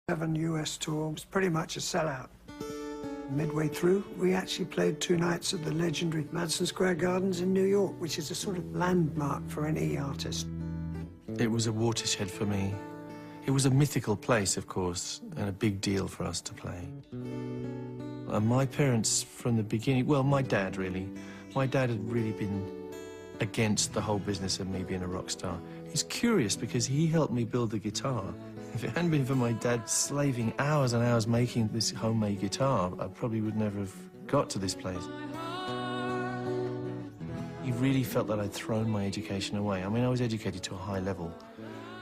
7 US tour was pretty much a sellout. Midway through, we actually played 2 nights at the legendary Madison Square Gardens in New York, which is a sort of landmark for any artist. It was a watershed for me. It was a mythical place, of course, and a big deal for us to play. And my parents, from the beginning, well, my dad, really. My dad had really been against the whole business of me being a rock star. He's curious because he helped me build the guitar. If it hadn't been for my dad slaving hours and hours making this homemade guitar, I probably would never have got to this place. He really felt that I'd thrown my education away. I mean, I was educated to a high level.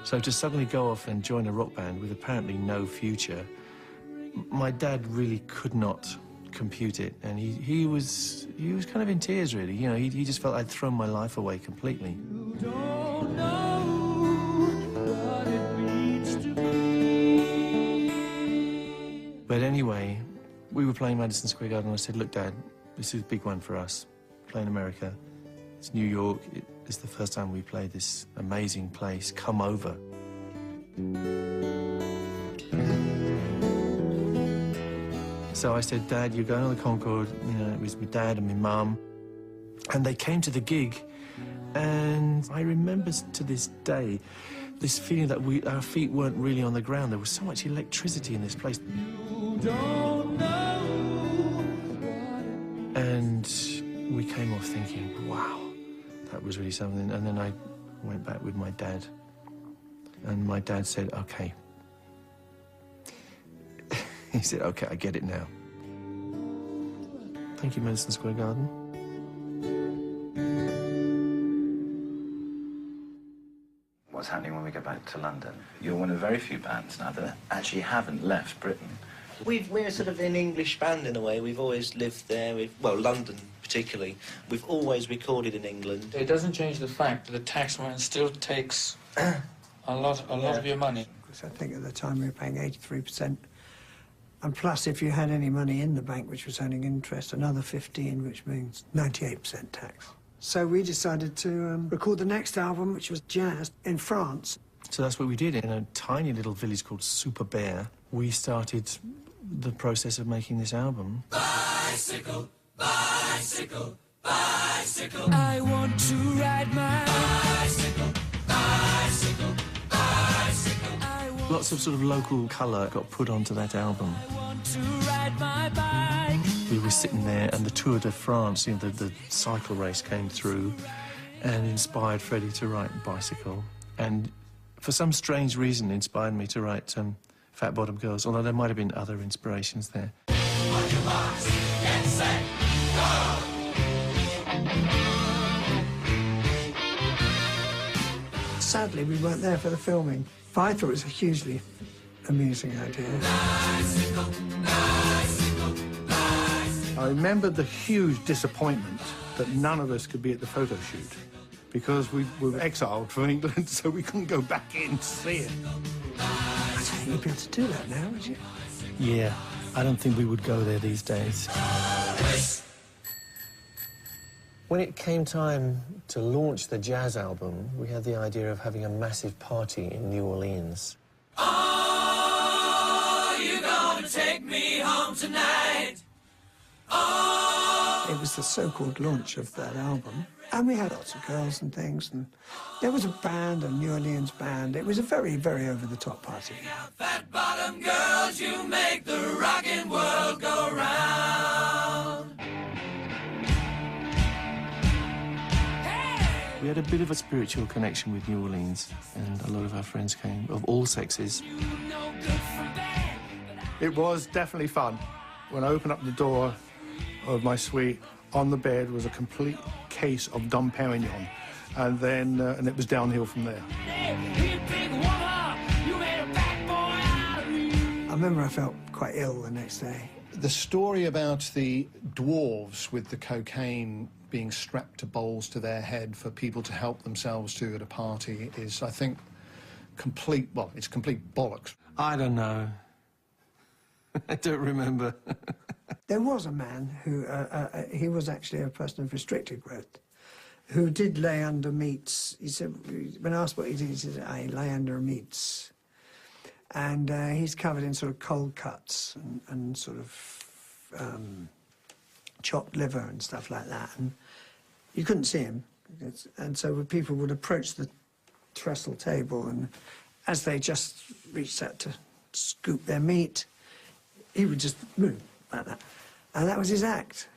So to suddenly go off and join a rock band with apparently no future, my dad really could not compute it, and he was kind of in tears, really. You know, he just felt I'd thrown my life away completely. You don't know what it means to be. But anyway, we were playing Madison Square Garden, and I said, look, Dad, this is a big one for us, playing America. It's New York. It's the first time we played this amazing place. Come over. So I said, Dad, you're going on the Concorde. You know, it was my dad and my mum. And they came to the gig. And I remember to this day this feeling that our feet weren't really on the ground. There was so much electricity in this place. You don't know. And we came off thinking, wow, that was really something. And then I went back with my dad. And my dad said, OK. He said, OK, I get it now. Thank you, Madison Square Garden. What's happening when we go back to London? You're one of very few bands now that actually haven't left Britain. We're sort of an English band in a way. We've always lived there. Well, London particularly. We've always recorded in England. It doesn't change the fact that the taxman still takes a lot of your money. Because I think at the time we were paying 83%. And plus, if you had any money in the bank which was earning interest, another 15, which means 98% tax. So we decided to record the next album, which was jazz, in France. So that's what we did. In a tiny little village called Super Bear, we started the process of making this album. Bicycle, bicycle, bicycle. I want to ride my bicycle, bicycle, bicycle. Lots of sort of local colour got put onto that album. I want to ride my bike. We were sitting there, and the Tour de France, you know, the cycle race came through and inspired Freddie to write Bicycle. And for some strange reason, inspired me to write Fat Bottom Girls, although there might have been other inspirations there. On your marks, get set, go! Sadly, we weren't there for the filming. But I thought it was a hugely amusing idea. Bicycle, bicycle, bicycle. I remember the huge disappointment that none of us could be at the photo shoot because we were exiled from England, so we couldn't go back in to see it. I don't think you'd be able to do that now, would you? Yeah, I don't think we would go there these days. When it came time to launch the jazz album, we had the idea of having a massive party in New Orleans. Oh, you gonna take me home tonight? Oh. It was the so-called launch of that album. And we had lots of girls and things, and there was a band, a New Orleans band. It was a very, very over-the-top party. Fat bottom girls, you make the rockin' world go round. We had a bit of a spiritual connection with New Orleans, and a lot of our friends came, of all sexes. It was definitely fun. When I opened up the door of my suite, on the bed was a complete case of Dom Perignon, and then and it was downhill from there. I remember I felt quite ill the next day. The story about the dwarves with the cocaine being strapped to bowls to their head for people to help themselves to at a party is, I think, complete, well, it's complete bollocks. I don't know. I don't remember. There was a man who, he was actually a person of restricted growth, who did lay under meats. He said, when asked what he did, he said, I lay under meats. And he's covered in sort of cold cuts and sort of chopped liver and stuff like that. And you couldn't see him. And so people would approach the trestle table, and as they just reached out to scoop their meat, he would just move like that. And that was his act.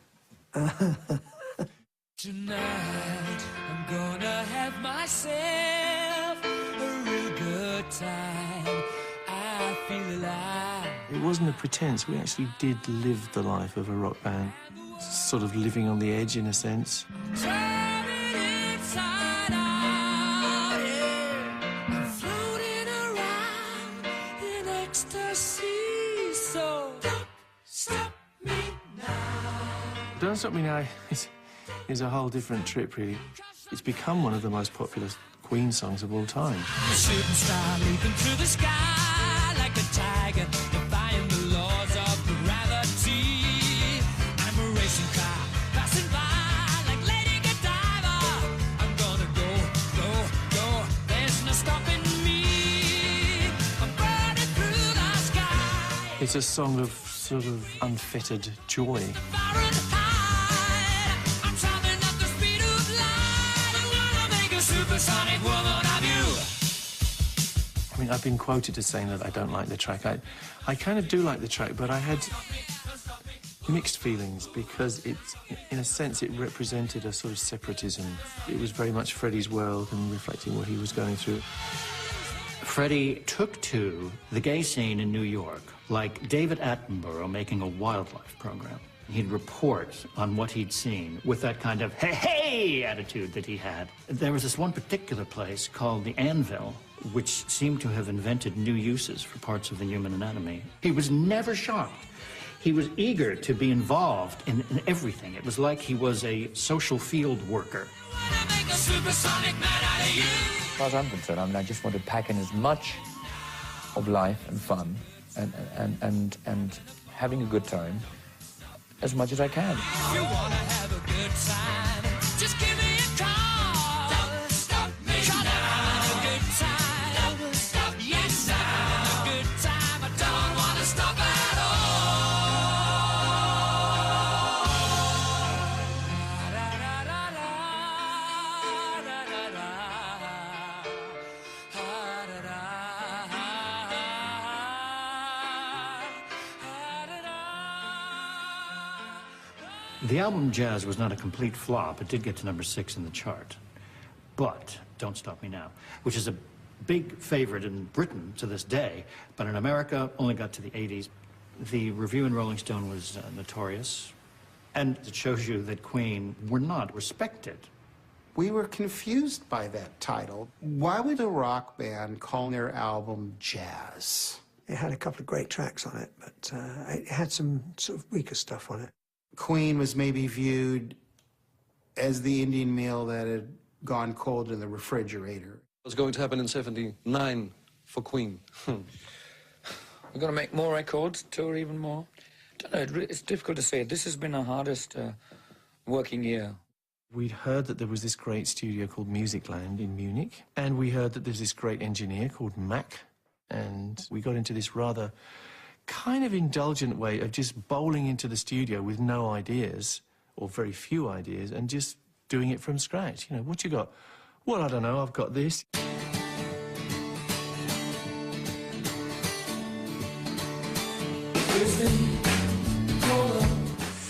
Tonight, I'm gonna have myself a real good time. I feel alive. It wasn't a pretense. We actually did live the life of a rock band, sort of living on the edge in a sense. Turning inside out, yeah. I'm floating around in ecstasy, so don't stop me now. Don't Stop Me Now is a whole different trip, really. It's become one of the most popular Queen songs of all time. A shooting star leaping through the sky like a tiger, defying the laws of gravity. I'm a racing car passing by like Lady Godiva. I'm gonna go, go, go. There's no stopping me. I'm burning through the sky. It's a song of sort of unfettered joy. I'm traveling at the speed of light. I'm gonna make a supersonic woman of you. I mean, I've been quoted as saying that I don't like the track. I kind of do like the track, but I had mixed feelings because in a sense, it represented a sort of separatism. It was very much Freddie's world and reflecting what he was going through. Freddie took to the gay scene in New York like David Attenborough making a wildlife program. He'd report on what he'd seen with that kind of hey attitude that he had. There was this one particular place called the Anvil, which seemed to have invented new uses for parts of the human anatomy. He was never shocked. He was eager to be involved in everything. It was like he was a social field worker. As far as I'm concerned, I mean, I just want to pack in as much of life and fun and having a good time as much as I can. If you wanna have a good time, just give me a call. Don't stop me now. A good time. Don't stop me now. A good time. I don't wanna stop at The album Jazz was not a complete flop. It did get to #6 in the chart. But Don't Stop Me Now, which is a big favorite in Britain to this day, but in America only got to the 80s. The review in Rolling Stone was notorious, and it shows you that Queen were not respected. We were confused by that title. Why would a rock band call their album Jazz? It had a couple of great tracks on it, but it had some sort of weaker stuff on it. Queen was maybe viewed as the Indian meal that had gone cold in the refrigerator. What's going to happen in '79 for Queen? We're going to make more records, tour even more. I don't know, it's difficult to say. This has been our hardest working year. We'd heard that there was this great studio called Musicland in Munich, and we heard that there's this great engineer called Mac, and we got into this rather kind of indulgent way of just bowling into the studio with no ideas, or very few ideas, and just doing it from scratch. You know, what you got? Well, I don't know, I've got this.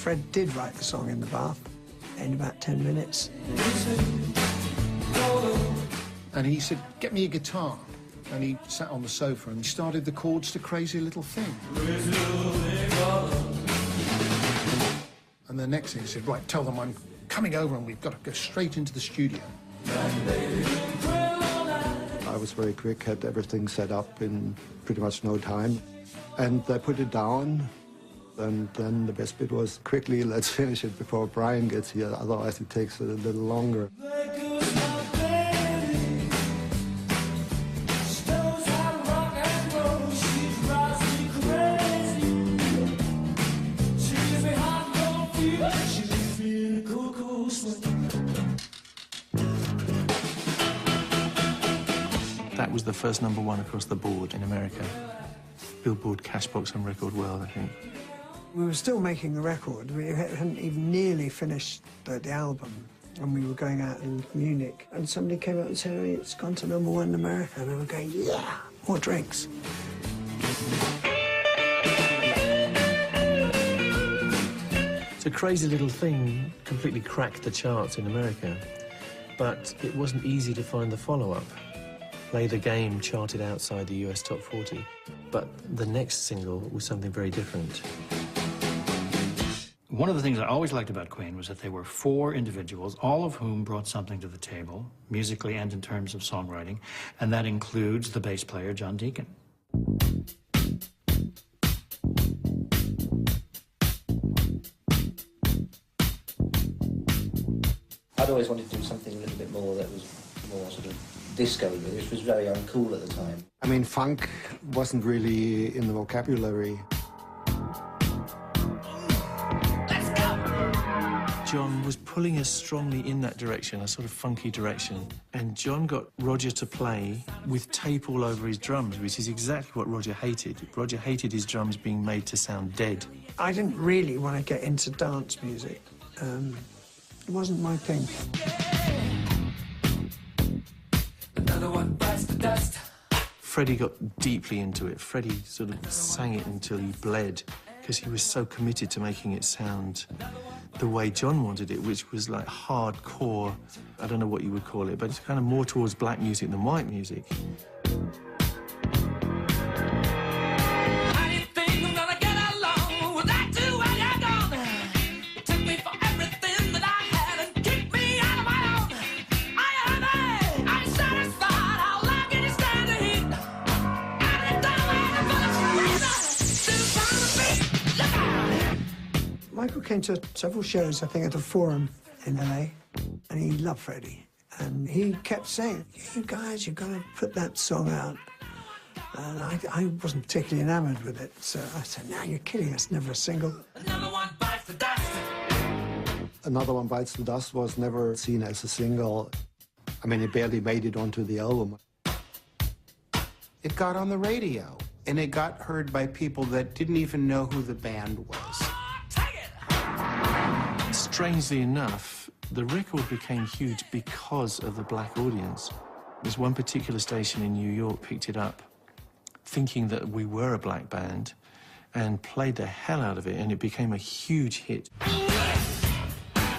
Fred did write the song in the bath in about 10 minutes. And he said, get me a guitar. And he sat on the sofa and started the chords to Crazy Little Thing. And the next thing he said, right, tell them I'm coming over and we've got to go straight into the studio. I was very quick, had everything set up in pretty much no time. And they put it down, and then the best bit was, quickly, let's finish it before Brian gets here, otherwise it takes a little longer. That was the first #1 across the board in America. Billboard Cashbox on Record World, I think. We were still making the record. We hadn't even nearly finished the album, and we were going out in Munich. And somebody came up and said, "Oh, it's gone to #1 in America." And we were going, "Yeah, more drinks." It's a crazy little thing, completely cracked the charts in America, but it wasn't easy to find the follow-up. Play the Game charted outside the US Top 40, but the next single was something very different. One of the things I always liked about Queen was that they were 4 individuals, all of whom brought something to the table, musically and in terms of songwriting, and that includes the bass player, John Deacon. I'd always wanted to do something a little bit more that was more sort of disco, which was very uncool at the time. I mean, funk wasn't really in the vocabulary. John was pulling us strongly in that direction, a sort of funky direction. And John got Roger to play with tape all over his drums, which is exactly what Roger hated. Roger hated his drums being made to sound dead. I didn't really want to get into dance music. It wasn't my thing. Another one bites the dust. Freddie got deeply into it. Freddie sort of sang it until he bled, because he was so committed to making it sound the way John wanted it, which was like hardcore, I don't know what you would call it, but it's kind of more towards black music than white music. Michael came to several shows, I think, at the Forum in LA, and he loved Freddie. And he kept saying, "You guys, you've got to put that song out." And I wasn't particularly enamored with it, so I said, "No, you're kidding, it's never a single." Another one bites the dust. Another One Bites the Dust was never seen as a single. I mean, it barely made it onto the album. It got on the radio, and it got heard by people that didn't even know who the band was. Strangely enough, the record became huge because of the black audience. There's one particular station in New York picked it up, thinking that we were a black band, and played the hell out of it, and it became a huge hit.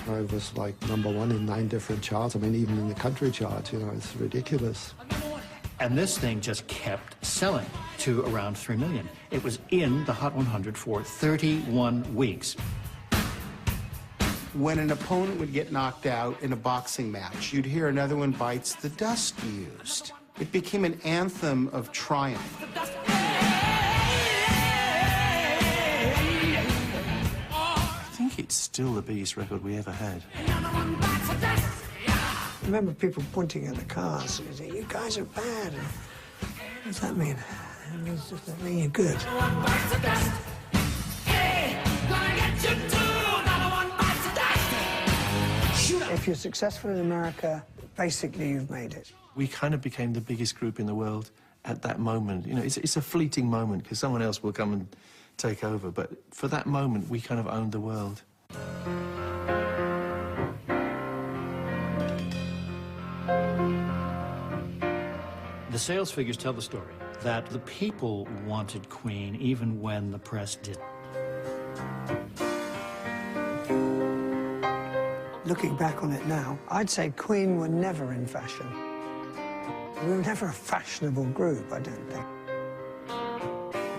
It was like #1 in 9 different charts. I mean, even in the country chart, you know, it's ridiculous. And this thing just kept selling to around 3 million. It was in the Hot 100 for 31 weeks. When an opponent would get knocked out in a boxing match, you'd hear Another One Bites the Dust used. It became an anthem of triumph. I think it's still the biggest record we ever had. I remember people pointing at the cars and saying, "You guys are bad." And what does that mean? It means that mean you're good. If you're successful in America, basically you've made it. We kind of became the biggest group in the world at that moment. You know, it's a fleeting moment, because someone else will come and take over, but for that moment, we kind of owned the world. The sales figures tell the story that the people wanted Queen even when the press didn't. Looking back on it now, I'd say Queen were never in fashion. We were never a fashionable group, I don't think.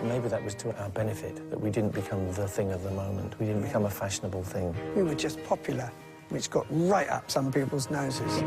Maybe that was to our benefit, that we didn't become the thing of the moment. We didn't become a fashionable thing. We were just popular, which got right up some people's noses.